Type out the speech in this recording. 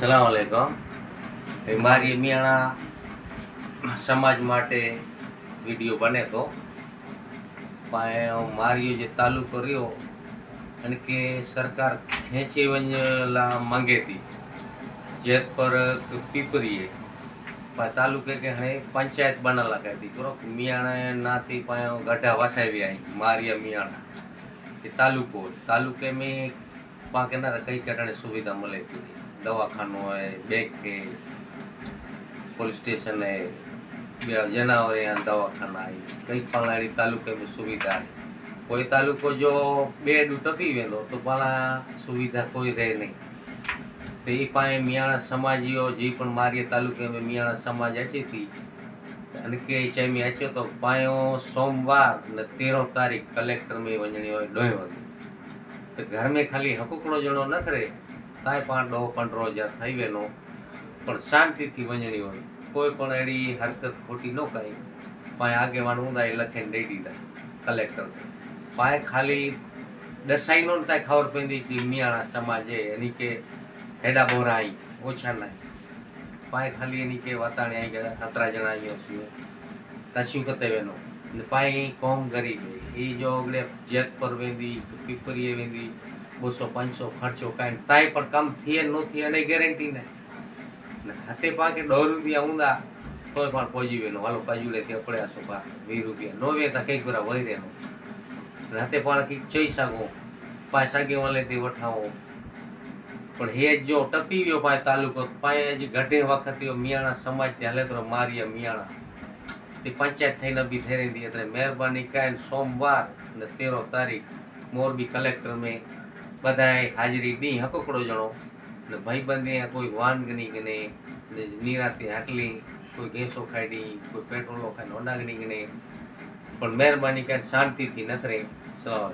સલામ આલેકમ. મારી મિયાણા સમાજ માટે વિડીયો બને તો મારી જે તાલુકો રહ્યો અને કે સરકાર ખેંચી વંજલા માંગે थी जेत पर पीपरिए तालुके के हणे पंचायत बना लगा थी करो मियाणा नाती पायो गड्ढा वसावी आई मारिया मियाणा ये तालुके में पाके ना कई कटने सुविधा मिले थी दवाखानो है बैंक है पुलिस स्टेशन है जनावर यहाँ दवाखाना है कई पलाड़ी तालुके में सुविधा है कोई तालुको जो बेड टपी वेंदो तो पाला सुविधा कोई रहे नहीं तो ये पाए मियाणा समाजियों जी पण मारिया तालुके में मियाणा समाज अची थी अने के चैमी अचो तो पायो सोमवार ने 13 तारीख कलेक्टर में वञणी होय 2 वागे तो घर में खाली हकुकड़ो जणो न करे ताय 5-15 हज़ार थई वेनो पण शांति थी वञणी होय कोई पण एड़ी हरकत खोटी न कई पाए आगेवान हूंदा ए लखे दई दीधा कलेक्टर पाए खाली दसाई नो ताय खबर पेंदी कि मियाणा समाज है यानी के हेडा बोरा आई ओछा ना पाए खाली यानी के वाताणे आई गया 17 जना आयो छे कशु कते वेनो ने पाए कौम गरीब है ई जो अगले जेत पर वेंदी पीपरिए वेंदी 200-500 खर्चो काई ताई पण कम थिए नो थिए ने गैरेंटी ने हाथे पाके 2 रुपया हुंदा तोय पण पહોંચી વેનો હાલો કાજુલે થી પડ્યા સોપા 20 रुपया नो वे ता कई पूरा वही रेनो हाथे पण की चई सको पाए सगे वाले थी वठाओ पण हे जो टपी गयो पाए तालुको पाए जी गड्ढे वखत मियाणा समाज चाले तो मारिया मियाणा ते पंचायत थईने भी थई रही એટલે મહેરબાની કરીને સોમવાર ને 13 તારીખ મોરબી કલેક્ટર में બધાએ હાજરી દી હકોકડો જણો ને ભાઈબંધી કોઈ વાનગની ગને નિરાતે હાકલી કોઈ ગેસો ખાડી કોઈ પેટ્રોલો ખાઈને ઓડાગની ગને પણ મહેરબાની કરીને શાંતિથી નખરે સલામ